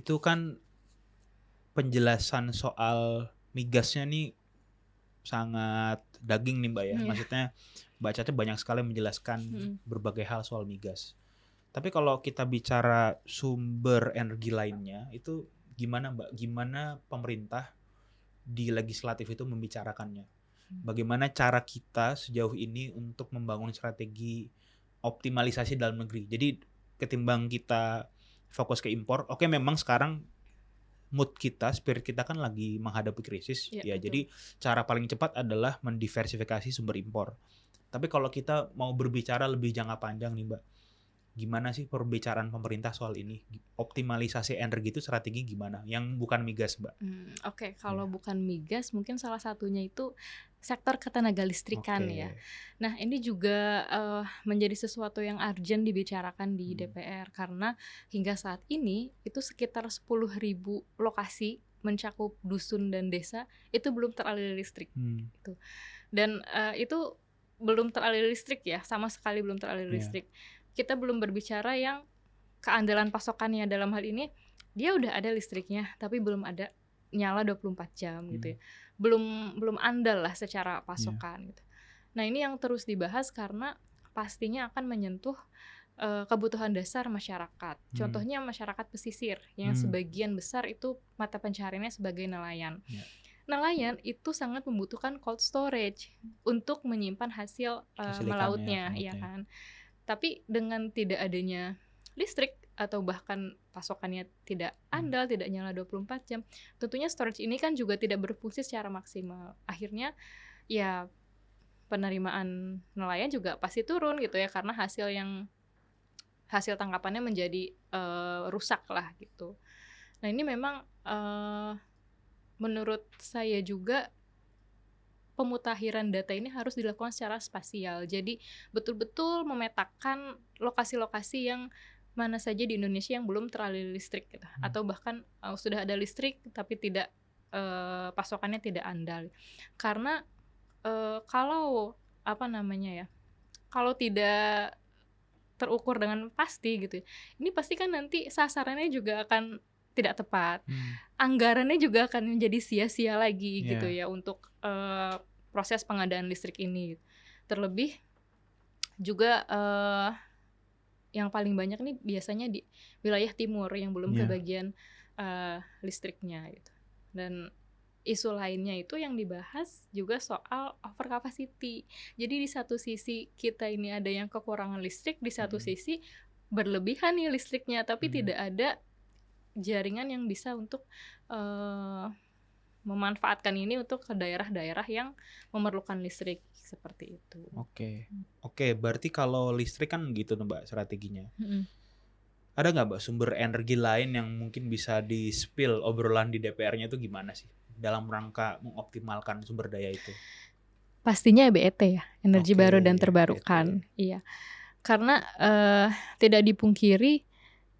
itu kan penjelasan soal migasnya nih sangat daging nih Mbak ya. Iya. Maksudnya Mbak Caca banyak sekali menjelaskan berbagai hal soal migas. Tapi kalau kita bicara sumber energi lainnya, itu gimana Mbak? Gimana pemerintah di legislatif itu membicarakannya? Bagaimana cara kita sejauh ini untuk membangun strategi optimalisasi dalam negeri? Jadi ketimbang kita fokus ke impor, oke memang sekarang mood kita, spirit kita kan lagi menghadapi krisis, Iya, ya. betul. Jadi cara paling cepat adalah mendiversifikasi sumber impor. Tapi kalau kita mau berbicara lebih jangka panjang nih Mbak, gimana sih perbicaraan pemerintah soal ini? Optimalisasi energi itu strategi gimana? Yang bukan migas Mbak. Oke, kalau Ya. bukan migas mungkin salah satunya itu sektor ketenaga listrikan ya. Oke. Nah ini juga menjadi sesuatu yang urgent dibicarakan di DPR karena hingga saat ini itu sekitar 10.000 lokasi mencakup dusun dan desa itu belum teraliri listrik. Gitu. Dan itu belum teraliri listrik ya, sama sekali belum teraliri listrik. Kita belum berbicara yang keandalan pasokannya dalam hal ini dia udah ada listriknya tapi belum ada nyala 24 jam gitu ya. Belum andal lah secara pasokan gitu. Nah, ini yang terus dibahas karena pastinya akan menyentuh kebutuhan dasar masyarakat. Contohnya masyarakat pesisir yang sebagian besar itu mata pencahariannya sebagai nelayan. Nelayan itu sangat membutuhkan cold storage untuk menyimpan hasil melautnya, ya kan. Tapi dengan tidak adanya listrik atau bahkan pasokannya tidak andal, tidak nyala 24 jam, tentunya storage ini kan juga tidak berfungsi secara maksimal. Akhirnya ya penerimaan nelayan juga pasti turun gitu ya, karena hasil tangkapannya menjadi rusak lah gitu. Nah ini memang menurut saya juga pemutakhiran data ini harus dilakukan secara spasial. Jadi betul-betul memetakan lokasi-lokasi yang mana saja di Indonesia yang belum teraliri listrik gitu. Atau bahkan sudah ada listrik tapi tidak pasokannya tidak andal. Karena kalau kalau tidak terukur dengan pasti gitu, ini pasti kan nanti sasarannya juga akan tidak tepat. Anggarannya juga akan menjadi sia-sia lagi gitu ya untuk proses pengadaan listrik ini. Terlebih juga yang paling banyak nih biasanya di wilayah timur yang belum kebagian listriknya gitu. Dan isu lainnya itu yang dibahas juga soal overcapacity. Jadi di satu sisi kita ini ada yang kekurangan listrik, di satu sisi berlebihan nih listriknya, tapi tidak ada jaringan yang bisa untuk memanfaatkan ini untuk ke daerah-daerah yang memerlukan listrik seperti itu. Oke, berarti kalau listrik kan gitu tuh Mbak strateginya. Ada nggak Mbak sumber energi lain yang mungkin bisa di-spill obrolan di DPR-nya itu gimana sih dalam rangka mengoptimalkan sumber daya itu? Pastinya EBT ya, energi baru dan terbarukan. Iya. Karena tidak dipungkiri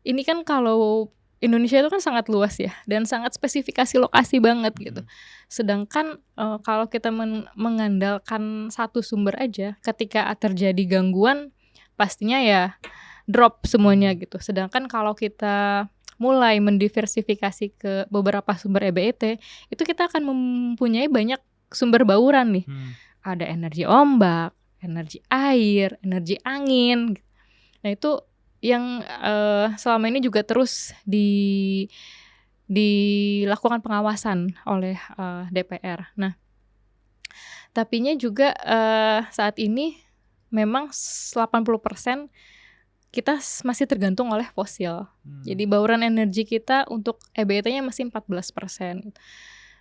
ini kan kalau Indonesia itu kan sangat luas ya dan sangat spesifikasi lokasi banget gitu. Sedangkan kalau kita mengandalkan satu sumber aja, ketika terjadi gangguan pastinya ya drop semuanya gitu. Sedangkan kalau kita mulai mendiversifikasi ke beberapa sumber EBT, itu kita akan mempunyai banyak sumber bauran nih. Ada energi ombak, energi air, energi angin. Nah itu yang selama ini juga terus dilakukan pengawasan oleh DPR. Nah, tapinya juga saat ini memang 80% kita masih tergantung oleh fosil. Jadi bauran energi kita untuk EBT-nya masih 14%.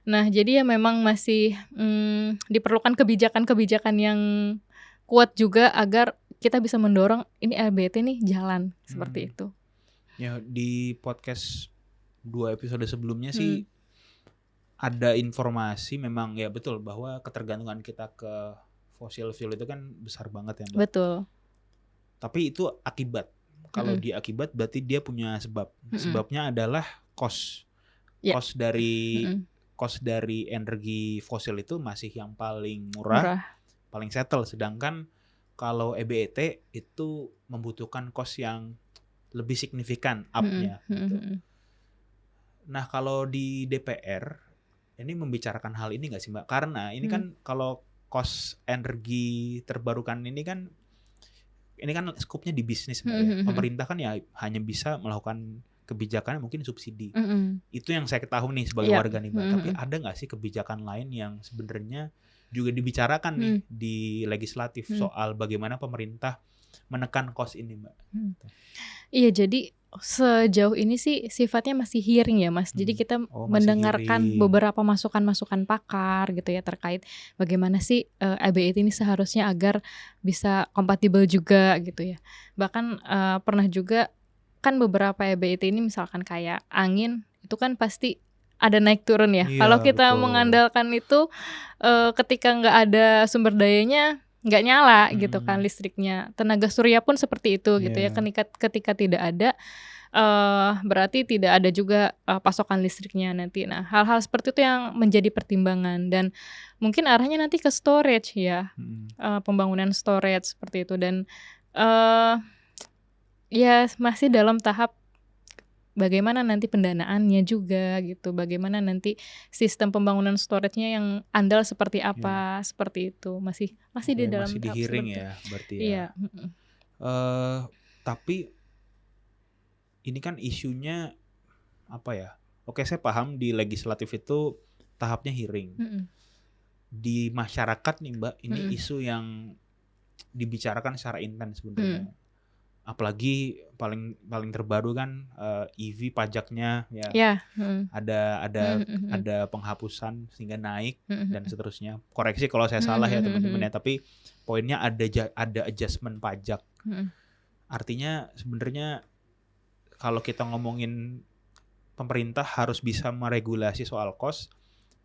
Nah, jadi ya memang masih diperlukan kebijakan-kebijakan yang kuat juga agar kita bisa mendorong ini EBT nih jalan seperti itu. Ya di podcast 2 episode sebelumnya sih ada informasi memang ya betul bahwa ketergantungan kita ke fossil fuel itu kan besar banget ya Mbak. Betul. Tapi itu akibat. Kalau dia akibat berarti dia punya sebab. Sebabnya adalah cost. Cost dari energi fosil itu masih yang paling murah, paling settle. Sedangkan kalau EBT itu membutuhkan cost yang lebih signifikan up-nya gitu. Nah, kalau di DPR ini membicarakan hal ini nggak sih Mbak? Karena ini kan kalau cost energi terbarukan ini kan skupnya di bisnis Mbak ya. Pemerintah kan ya hanya bisa melakukan kebijakan mungkin subsidi. Itu yang saya ketahui nih sebagai warga nih Mbak. Tapi ada nggak sih kebijakan lain yang sebenarnya juga dibicarakan nih di legislatif soal bagaimana pemerintah menekan cost ini Mbak? Iya, jadi sejauh ini sih sifatnya masih hearing ya Mas. Jadi kita mendengarkan beberapa masukan-masukan pakar gitu ya terkait bagaimana sih EBIT ini seharusnya agar bisa kompatibel juga gitu ya. Bahkan pernah juga kan beberapa EBIT ini misalkan kayak angin itu kan pasti ada naik turun ya. Kalau kita mengandalkan itu ketika nggak ada sumber dayanya nggak nyala gitu kan listriknya. Tenaga surya pun seperti itu gitu ya. Ketika tidak ada berarti tidak ada juga pasokan listriknya nanti. Nah, hal-hal seperti itu yang menjadi pertimbangan dan mungkin arahnya nanti ke storage ya. Pembangunan storage seperti itu dan ya masih dalam tahap bagaimana nanti pendanaannya juga gitu, bagaimana nanti sistem pembangunan storage-nya yang andal seperti apa, seperti itu masih di dalam masih tahap di hearing seperti ya berarti ya. Iya. Tapi ini kan isunya apa ya? Oke, saya paham di legislatif itu tahapnya hearing. Di masyarakat nih Mbak, ini isu yang dibicarakan secara intens sebenarnya. Apalagi paling terbaru kan EV pajaknya ya. Ada penghapusan sehingga naik dan seterusnya. Koreksi kalau saya salah ya teman-teman ya, tapi poinnya ada adjustment pajak. Artinya sebenarnya kalau kita ngomongin pemerintah harus bisa meregulasi soal cost,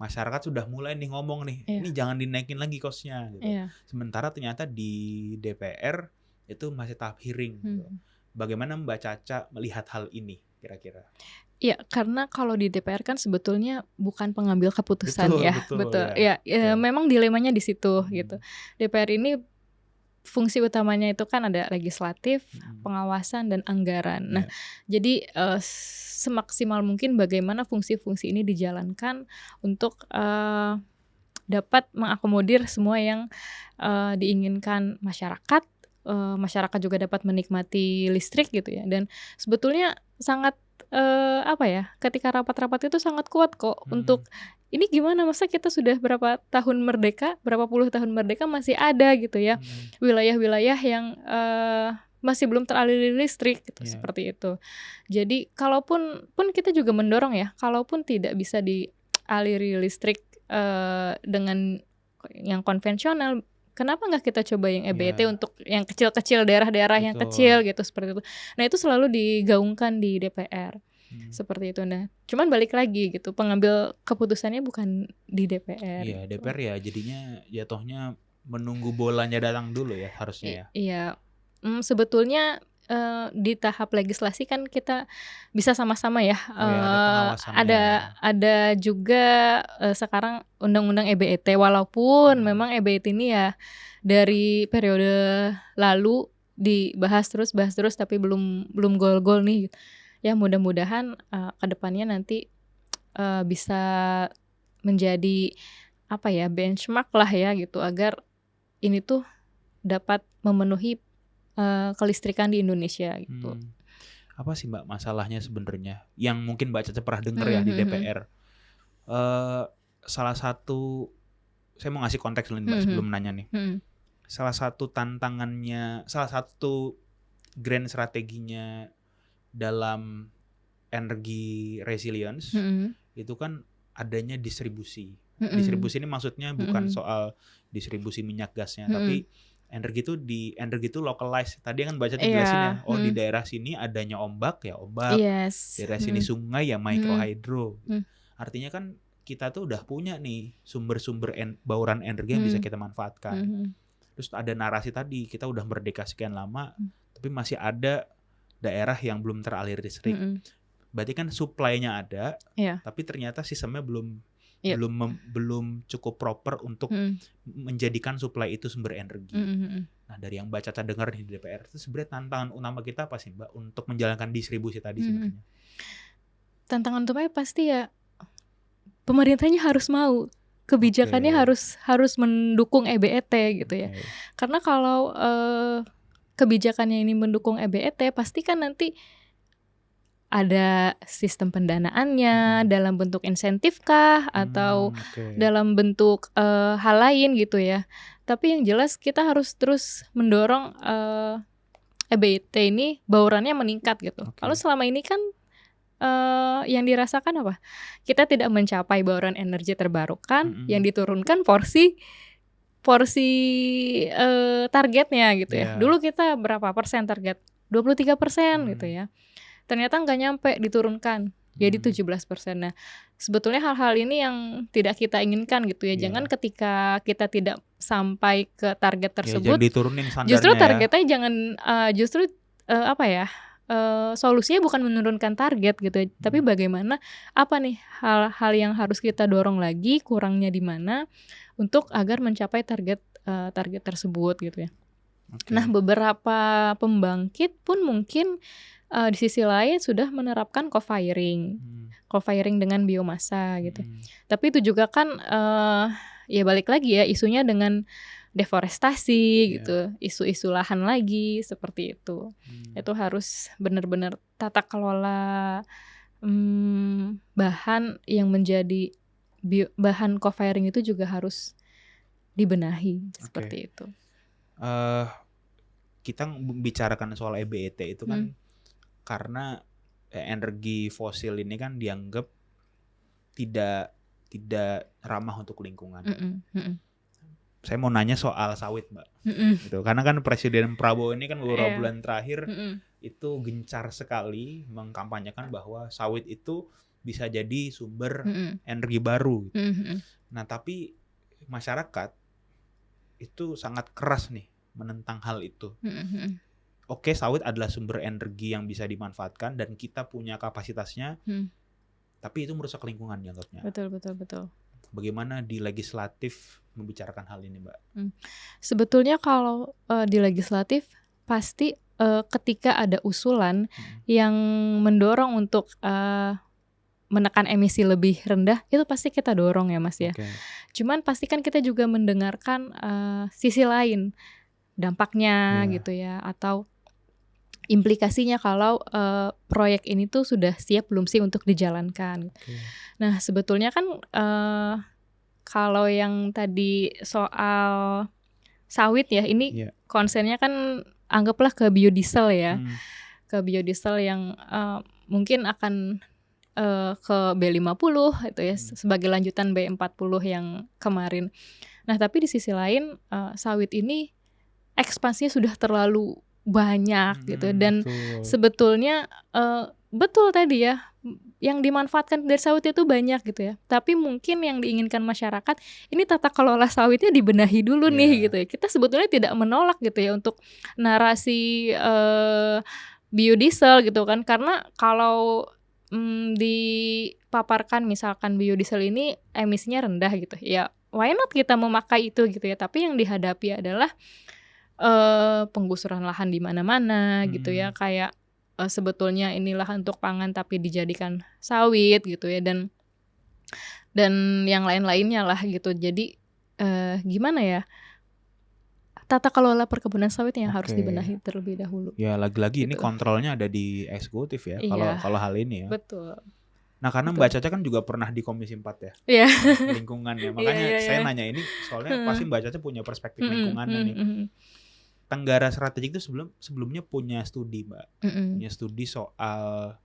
masyarakat sudah mulai nih ngomong nih, ini jangan dinaikin lagi costnya gitu. Sementara ternyata di DPR itu masih tahap hearing. Bagaimana Mbak Caca melihat hal ini kira-kira? Ya, karena kalau di DPR kan sebetulnya bukan pengambil keputusan betul. Ya, memang dilemanya di situ gitu. DPR ini fungsi utamanya itu kan ada legislatif, pengawasan dan anggaran. Nah, jadi semaksimal mungkin bagaimana fungsi-fungsi ini dijalankan untuk dapat mengakomodir semua yang diinginkan masyarakat. Masyarakat juga dapat menikmati listrik gitu ya. Dan sebetulnya sangat ketika rapat-rapat itu sangat kuat kok untuk ini gimana, masa kita sudah berapa puluh tahun merdeka masih ada gitu ya wilayah-wilayah yang masih belum teraliri listrik gitu, seperti itu. Jadi kalaupun kita juga mendorong ya, kalaupun tidak bisa dialiri listrik dengan yang konvensional, kenapa nggak kita coba yang EBT untuk yang kecil-kecil, daerah-daerah yang kecil gitu, seperti itu. Nah, itu selalu digaungkan di DPR. Seperti itu. Nah, cuman balik lagi gitu, pengambil keputusannya bukan di DPR. Iya, gitu. DPR ya jadinya jatuhnya menunggu bolanya datang dulu ya harusnya ya. Iya. Sebetulnya di tahap legislasi kan kita bisa sama-sama ya. Ada juga sekarang undang-undang EBET, walaupun memang EBET ini ya dari periode lalu dibahas terus tapi belum gol-gol nih. Ya mudah-mudahan kedepannya nanti bisa menjadi benchmark lah ya gitu, agar ini tuh dapat memenuhi kelistrikan di Indonesia gitu. Apa sih Mbak masalahnya sebenarnya yang mungkin Mbak Caca pernah dengar ya di DPR? Salah satu, saya mau ngasih konteks dulu Mbak sebelum nanya nih. Salah satu tantangannya, salah satu grand strateginya dalam energi resilience itu kan adanya distribusi. Distribusi ini maksudnya bukan soal distribusi minyak gasnya, tapi energi itu localized. Tadi kan baca jelasin ya, di daerah sini adanya ombak, daerah sini sungai ya micro hydro. Artinya kan kita tuh udah punya nih sumber-sumber bauran energi yang bisa kita manfaatkan. Terus ada narasi tadi, kita udah merdeka sekian lama, tapi masih ada daerah yang belum teraliri listrik. Berarti kan supply-nya ada, tapi ternyata sistemnya belum cukup proper untuk menjadikan supply itu sumber energi. Nah, dari yang Mbak Caca dengar di DPR itu sebenarnya tantangan utama kita apa sih Mbak untuk menjalankan distribusi tadi sebenarnya? Tantangan utamanya pasti ya pemerintahnya harus mau, kebijakannya harus mendukung EBET gitu ya. Karena kalau kebijakannya ini mendukung EBET, pasti kan nanti ada sistem pendanaannya dalam bentuk insentif kah atau dalam bentuk hal lain gitu ya. Tapi yang jelas kita harus terus mendorong EBET ini baurannya meningkat gitu. Kalau selama ini kan yang dirasakan apa? Kita tidak mencapai bauran energi terbarukan, yang diturunkan porsi targetnya gitu ya. Dulu kita berapa persen target? 23% gitu ya. Ternyata nggak nyampe, diturunkan jadi 17%. Nah, sebetulnya hal-hal ini yang tidak kita inginkan gitu ya. Jangan ketika kita tidak sampai ke target tersebut, diturunin standarnya, justru targetnya jangan solusinya bukan menurunkan target gitu ya. Tapi bagaimana, apa nih hal-hal yang harus kita dorong lagi, kurangnya di mana untuk agar mencapai target tersebut gitu ya. Nah, beberapa pembangkit pun mungkin di sisi lain sudah menerapkan co-firing dengan biomasa gitu. Tapi itu juga kan ya balik lagi ya isunya dengan deforestasi gitu, isu-isu lahan lagi seperti itu. Itu harus benar-benar tata kelola bahan yang menjadi bahan co-firing itu juga harus dibenahi seperti itu. Kita bicarakan soal EBET itu kan karena energi fosil ini kan dianggap tidak ramah untuk lingkungan. Saya mau nanya soal sawit, Mbak. Gitu. Karena kan Presiden Prabowo ini kan beberapa bulan terakhir itu gencar sekali mengkampanyekan bahwa sawit itu bisa jadi sumber energi baru. Nah, tapi masyarakat itu sangat keras nih menentang hal itu. Oke, sawit adalah sumber energi yang bisa dimanfaatkan dan kita punya kapasitasnya, tapi itu merusak lingkungan dianggapnya. Betul. Bagaimana di legislatif membicarakan hal ini, Mbak? Sebetulnya kalau di legislatif pasti ketika ada usulan yang mendorong untuk menekan emisi lebih rendah, itu pasti kita dorong ya Mas ya. Cuman pastikan kita juga mendengarkan sisi lain, dampaknya gitu ya, atau implikasinya kalau proyek ini tuh sudah siap belum sih untuk dijalankan. Nah, sebetulnya kan kalau yang tadi soal sawit ya, ini konsennya kan anggaplah ke biodiesel ya. Ke biodiesel yang mungkin akan ke B50 itu ya, sebagai lanjutan B40 yang kemarin. Nah, tapi di sisi lain sawit ini ekspansinya sudah terlalu banyak gitu, dan sebetulnya betul tadi ya, yang dimanfaatkan dari sawit itu banyak gitu ya. Tapi mungkin yang diinginkan masyarakat ini tata kelola sawitnya dibenahi dulu nih gitu ya. Kita sebetulnya tidak menolak gitu ya untuk narasi biodiesel gitu kan, karena kalau dipaparkan misalkan biodiesel ini emisinya rendah gitu ya, why not kita memakai itu gitu ya. Tapi yang dihadapi adalah penggusuran lahan di mana-mana gitu ya, kayak sebetulnya ini lahan untuk pangan tapi dijadikan sawit gitu ya, dan yang lain-lainnya lah gitu. Jadi gimana ya, tata kelola perkebunan sawit yang harus dibenahi terlebih dahulu. Ya lagi-lagi gitu. Ini kontrolnya ada di eksekutif ya, kalau hal ini ya. Betul. Nah, karena Mbak Caca kan juga pernah di Komisi 4 ya, lingkungan ya. Makanya saya nanya ini soalnya pasti Mbak Caca punya perspektif lingkungannya nih. Tenggara Strategik itu sebelumnya punya studi, Mbak. Punya studi soal,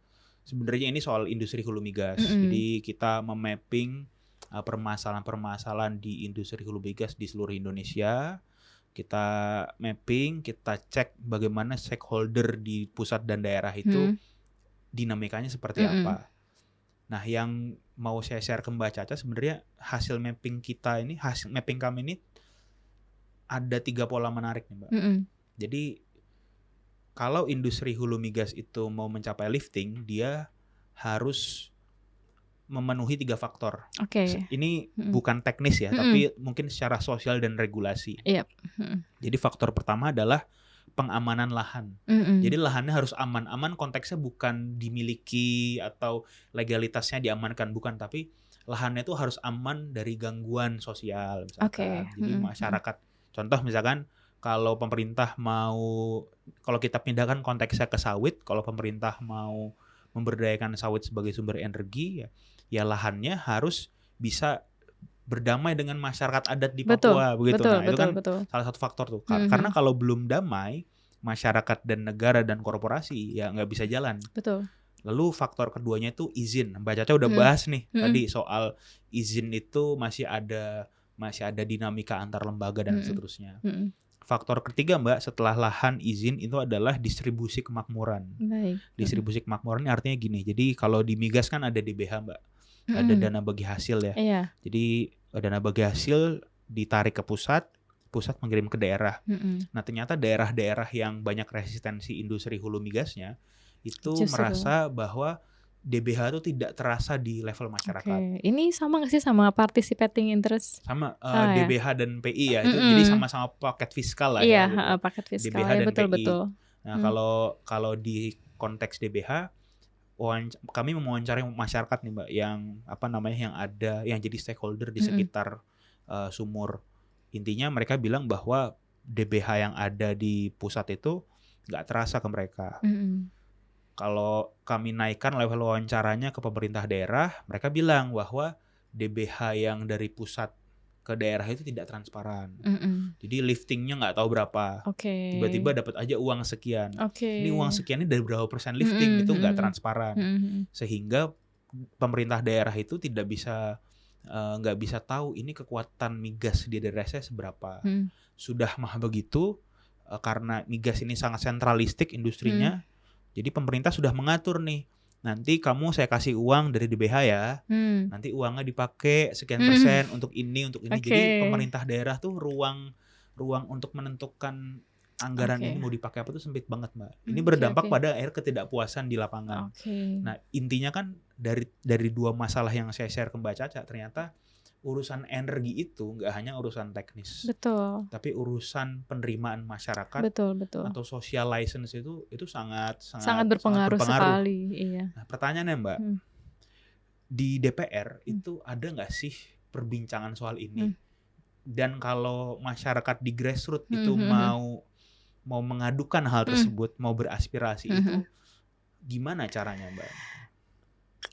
sebenarnya ini soal industri hulu migas. Jadi kita memapping permasalahan-permasalahan di industri hulu migas di seluruh Indonesia. Kita mapping, kita cek bagaimana stakeholder di pusat dan daerah itu dinamikanya seperti apa. Nah, yang mau saya share ke Mbak Caca sebenarnya hasil mapping kita ini, hasil mapping kami ini ada 3 pola menarik nih, Mbak. Jadi kalau industri hulu migas itu mau mencapai lifting, dia harus memenuhi 3 faktor. Ini bukan teknis ya, tapi mungkin secara sosial dan regulasi. Jadi faktor pertama adalah pengamanan lahan. Jadi lahannya harus aman. Aman konteksnya bukan dimiliki atau legalitasnya diamankan, bukan, tapi lahannya itu harus aman dari gangguan sosial misalkan. Jadi masyarakat, contoh misalkan kalau pemerintah kalau kita pindahkan konteksnya ke sawit, kalau pemerintah mau memberdayakan sawit sebagai sumber energi, ya lahannya harus bisa berdamai dengan masyarakat adat di Papua, begitu. Nah, itu kan salah satu faktor tuh. Karena kalau belum damai, masyarakat dan negara dan korporasi ya nggak bisa jalan. Betul. Lalu faktor keduanya itu izin. Mbak Caca udah bahas nih tadi soal izin itu masih ada dinamika antar lembaga dan seterusnya. Faktor ketiga, Mbak, setelah lahan izin itu adalah distribusi kemakmuran. Distribusi kemakmuran ini artinya gini. Jadi kalau di migas kan ada DBH, Mbak. Ada dana bagi hasil ya. Jadi dana bagi hasil ditarik ke pusat mengirim ke daerah. Nah, ternyata daerah-daerah yang banyak resistensi industri hulu migasnya itu merasa bahwa DBH itu tidak terasa di level masyarakat. Ini sama nggak sih sama participating interest? Sama DBH dan PI ya. Itu jadi sama-sama paket fiskal lah ya. Iya, paket fiskal. DBH ya, dan betul. Nah, kalau di konteks DBH, kami mewawancarai masyarakat nih, Mbak, yang jadi stakeholder di sekitar sumur. Intinya mereka bilang bahwa DBH yang ada di pusat itu nggak terasa ke mereka. Kalau kami naikkan level wawancaranya ke pemerintah daerah, mereka bilang bahwa DBH yang dari pusat ke daerah itu tidak transparan. Jadi liftingnya nggak tahu berapa. Tiba-tiba dapat aja uang sekian. Ini uang sekian ini dari berapa persen lifting, itu nggak transparan. Sehingga pemerintah daerah itu nggak bisa tahu ini kekuatan migas di daerah saya seberapa. Sudah mah begitu, karena migas ini sangat sentralistik industrinya, jadi pemerintah sudah mengatur nih, nanti saya kasih uang dari DBH ya, nanti uangnya dipakai sekian persen untuk ini. Jadi pemerintah daerah tuh ruang untuk menentukan anggaran ini mau dipakai apa tuh sempit banget, Mbak. Ini berdampak pada ketidakpuasan di lapangan. Nah, intinya kan dari dua masalah yang saya share ke Mbak Caca, ternyata urusan energi itu nggak hanya urusan teknis, tapi urusan penerimaan masyarakat, atau social license itu sangat berpengaruh sekali. Iya. Nah, pertanyaannya, Mbak, di DPR itu ada nggak sih perbincangan soal ini? Dan kalau masyarakat di grassroots itu mau mengadukan hal tersebut, mau beraspirasi itu, gimana caranya, Mbak?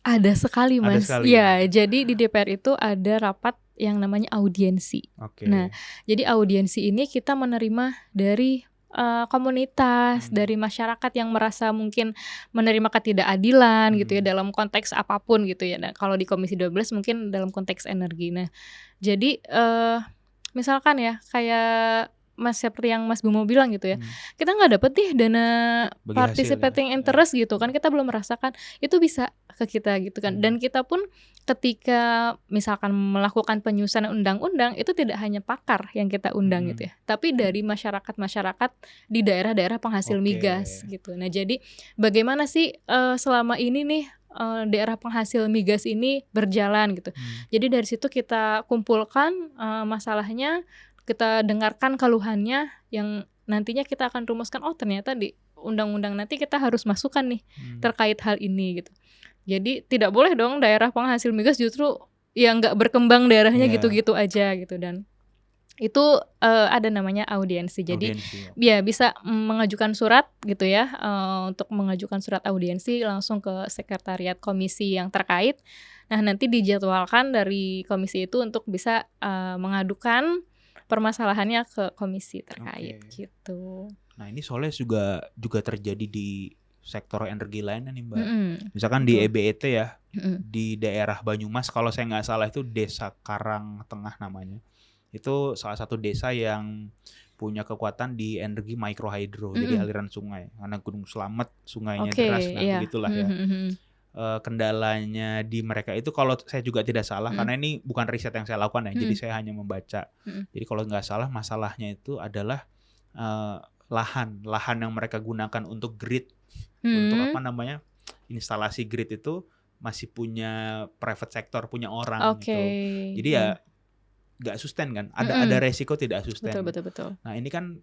Ada sekali, Mas. Ya, jadi di DPR itu ada rapat yang namanya audiensi. Nah, jadi audiensi ini kita menerima dari komunitas, dari masyarakat yang merasa mungkin menerima ketidakadilan gitu ya, dalam konteks apapun gitu ya. Nah, kalau di Komisi 12 mungkin dalam konteks energi. Nah, jadi misalkan ya kayak seperti yang Mas Bimo bilang gitu ya, kita nggak dapet nih dana participating interest gitu kan, kita belum merasakan, itu bisa ke kita gitu kan. Dan kita pun ketika misalkan melakukan penyusunan undang-undang, itu tidak hanya pakar yang kita undang gitu ya, tapi dari masyarakat-masyarakat di daerah-daerah penghasil migas gitu. Nah, jadi bagaimana sih selama ini nih daerah penghasil migas ini berjalan gitu. Jadi dari situ kita kumpulkan masalahnya, kita dengarkan keluhannya, yang nantinya kita akan rumuskan, oh ternyata di undang-undang nanti kita harus masukkan nih terkait hal ini gitu. Jadi tidak boleh dong daerah penghasil migas justru yang nggak berkembang daerahnya gitu-gitu aja gitu. Dan itu ada namanya audiensi. Jadi ya bisa mengajukan surat gitu ya, untuk mengajukan surat audiensi langsung ke sekretariat komisi yang terkait. Nah, nanti dijadwalkan dari komisi itu untuk bisa mengadukan permasalahannya ke komisi terkait gitu. Nah, ini soalnya juga terjadi di sektor energi lainnya nih, Mbak. Misalkan di EBET ya, di daerah Banyumas, kalau saya nggak salah itu Desa Karang Tengah namanya. Itu salah satu desa yang punya kekuatan di energi microhydro, jadi aliran sungai. Karena Gunung Slamet sungainya deras, begitulah ya. Kendalanya di mereka itu, kalau saya juga tidak salah, karena ini bukan riset yang saya lakukan ya, jadi saya hanya membaca. Jadi kalau nggak salah masalahnya itu adalah lahan yang mereka gunakan untuk grid, untuk instalasi grid itu masih punya private sector, punya orang gitu. Jadi ya nggak sustain kan, ada resiko tidak sustain. Betul. Nah, ini kan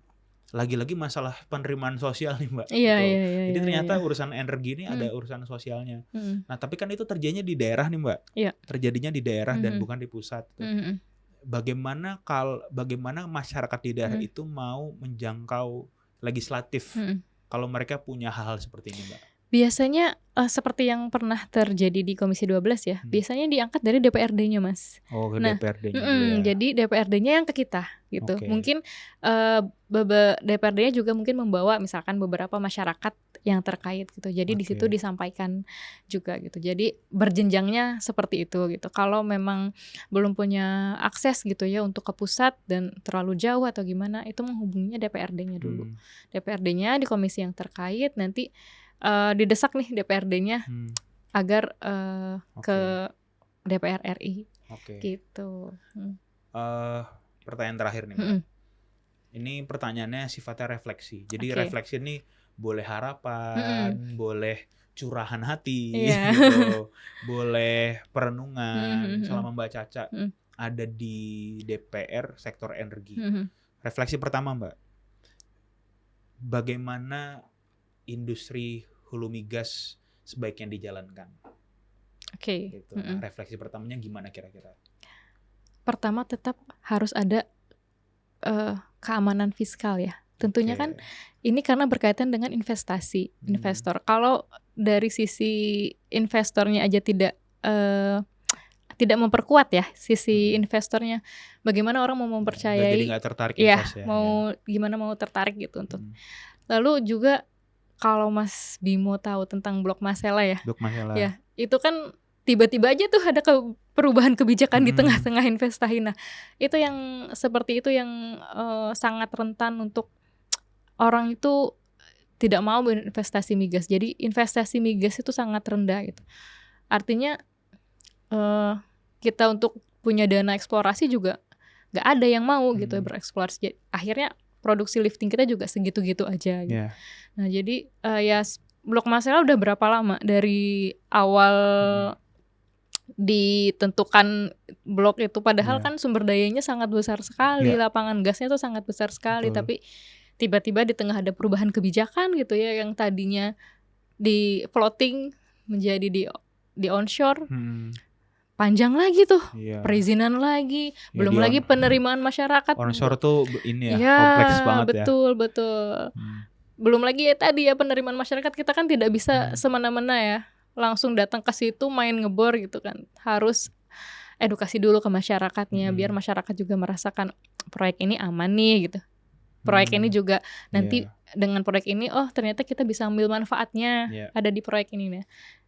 lagi-lagi masalah penerimaan sosial nih Mbak. Iya, Gitu. iya, iya, Jadi iya, ternyata iya. urusan energi ini ada urusan sosialnya. Mm. Nah tapi kan itu terjadinya di daerah nih Mbak. Iya. Terjadinya di daerah dan bukan di pusat. Gitu. Mm. Bagaimana masyarakat di daerah itu mau menjangkau legislatif kalau mereka punya hal-hal seperti ini Mbak? Biasanya seperti yang pernah terjadi di Komisi 12 ya, biasanya diangkat dari DPRD-nya Mas. Oh, ke Nah, DPRD-nya dulu ya. jadi DPRD-nya yang ke kita gitu. Oke. Mungkin DPRD-nya juga mungkin membawa misalkan beberapa masyarakat yang terkait gitu. Jadi di situ disampaikan juga gitu. Jadi berjenjangnya seperti itu gitu. Kalau memang belum punya akses gitu ya untuk ke pusat dan terlalu jauh atau gimana, itu menghubunginya DPRD-nya dulu. DPRD-nya di komisi yang terkait nanti didesak nih DPRD-nya agar ke DPR RI gitu. Pertanyaan terakhir nih Mbak. Ini pertanyaannya sifatnya refleksi. Jadi refleksi ini boleh harapan, boleh curahan hati, gitu, boleh perenungan. Selama Mbak Caca ada di DPR sektor energi. Refleksi pertama Mbak, bagaimana industri hulu migas sebaiknya dijalankan? Gitu. Nah, refleksi pertamanya gimana kira-kira? Pertama tetap harus ada keamanan fiskal ya. Tentunya kan ini karena berkaitan dengan investasi investor. Kalau dari sisi investornya aja tidak memperkuat ya sisi investornya, bagaimana orang mau mempercayai? Jadi nggak tertarik invest ya. Gimana mau tertarik gitu untuk. Lalu juga kalau Mas Bimo tahu tentang Blok Masela ya. Blok Masela. Ya, itu kan tiba-tiba aja tuh ada perubahan kebijakan di tengah-tengah investasi. Nah, itu yang seperti itu yang sangat rentan untuk orang itu tidak mau berinvestasi migas. Jadi investasi migas itu sangat rendah gitu. Artinya kita untuk punya dana eksplorasi juga nggak ada yang mau gitu bereksplorasi. Jadi, akhirnya produksi lifting kita juga segitu-gitu aja gitu. Nah, jadi Blok Masela udah berapa lama dari awal ditentukan blok itu, padahal kan sumber dayanya sangat besar sekali, lapangan gasnya tuh sangat besar sekali. Tapi tiba-tiba di tengah ada perubahan kebijakan gitu ya, yang tadinya di floating menjadi di onshore. Panjang lagi tuh, perizinan lagi, belum lagi penerimaan masyarakat. Onshore tuh ini kompleks banget betul. Belum lagi tadi ya penerimaan masyarakat, kita kan tidak bisa semena-mena ya langsung datang ke situ main ngebor gitu kan. Harus edukasi dulu ke masyarakatnya biar masyarakat juga merasakan proyek ini aman nih gitu. Proyek ini juga nanti dengan proyek ini ternyata kita bisa ambil manfaatnya ada di proyek ini nih.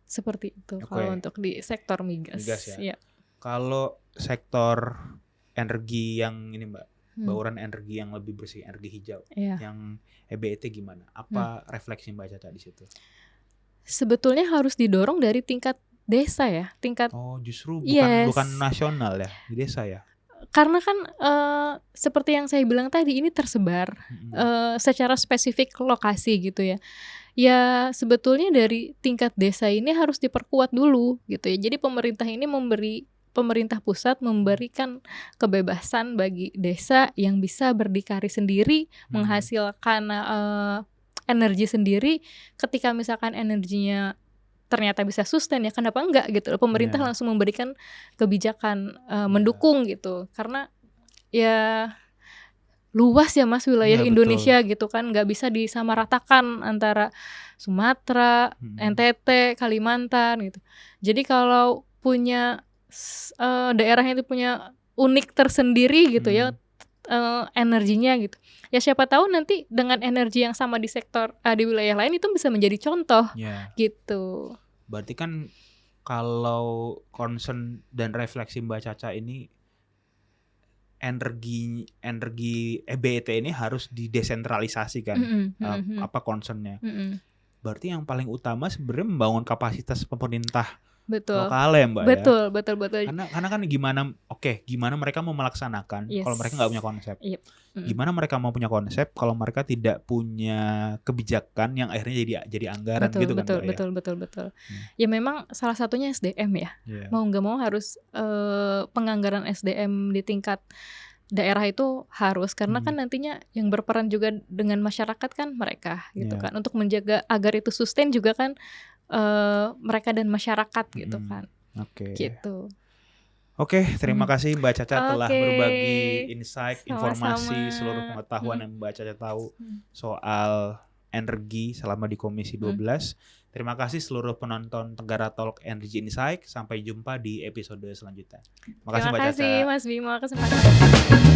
Seperti itu kalau untuk di sektor migas ya. Kalau sektor energi yang ini Mbak, bauran energi yang lebih bersih, energi hijau, yang EBET gimana? Apa refleksi Mbak Caca di situ? Sebetulnya harus didorong dari tingkat desa ya, tingkat. Justru bukan nasional ya, di desa ya. Karena kan seperti yang saya bilang tadi, ini tersebar secara spesifik lokasi gitu ya. Ya sebetulnya dari tingkat desa ini harus diperkuat dulu gitu ya. Jadi pemerintah pusat memberikan kebebasan bagi desa yang bisa berdikari sendiri, menghasilkan energi sendiri. Ketika misalkan energinya ternyata bisa sustain ya, kenapa enggak gitu. Pemerintah langsung memberikan kebijakan mendukung gitu. Karena ya luas ya Mas wilayah Indonesia gitu kan, nggak bisa disamaratakan antara Sumatera, NTT, Kalimantan gitu. Jadi kalau punya daerahnya itu punya unik tersendiri gitu ya energinya gitu. Ya siapa tahu nanti dengan energi yang sama di sektor di wilayah lain itu bisa menjadi contoh gitu. Berarti kan kalau concern dan refleksi Mbak Caca ini energi EBET ini harus didesentralisasi kan, apa concernnya. Berarti yang paling utama sebenarnya membangun kapasitas pemerintah lokal ya Mbak betul. Karena kan gimana mereka mau melaksanakan kalau mereka nggak punya konsep. Gimana mereka mau punya konsep kalau mereka tidak punya kebijakan yang akhirnya jadi anggaran gitu kan Mbak. Betul. Ya memang salah satunya SDM ya. Mau nggak mau harus penganggaran SDM di tingkat daerah itu harus, karena kan nantinya yang berperan juga dengan masyarakat kan mereka gitu kan, untuk menjaga agar itu sustain juga kan mereka dan masyarakat gitu kan. Gitu. Oke, terima kasih Mbak Caca telah berbagi insight, Sama-sama. informasi, seluruh pengetahuan yang Mbak Caca tahu soal energi selama di Komisi 12. Terima kasih seluruh penonton Tenggara Talk Energy Insight. Sampai jumpa di episode selanjutnya. Makasih Mbak Caca. Terima kasih Mas Bimo kesempatan.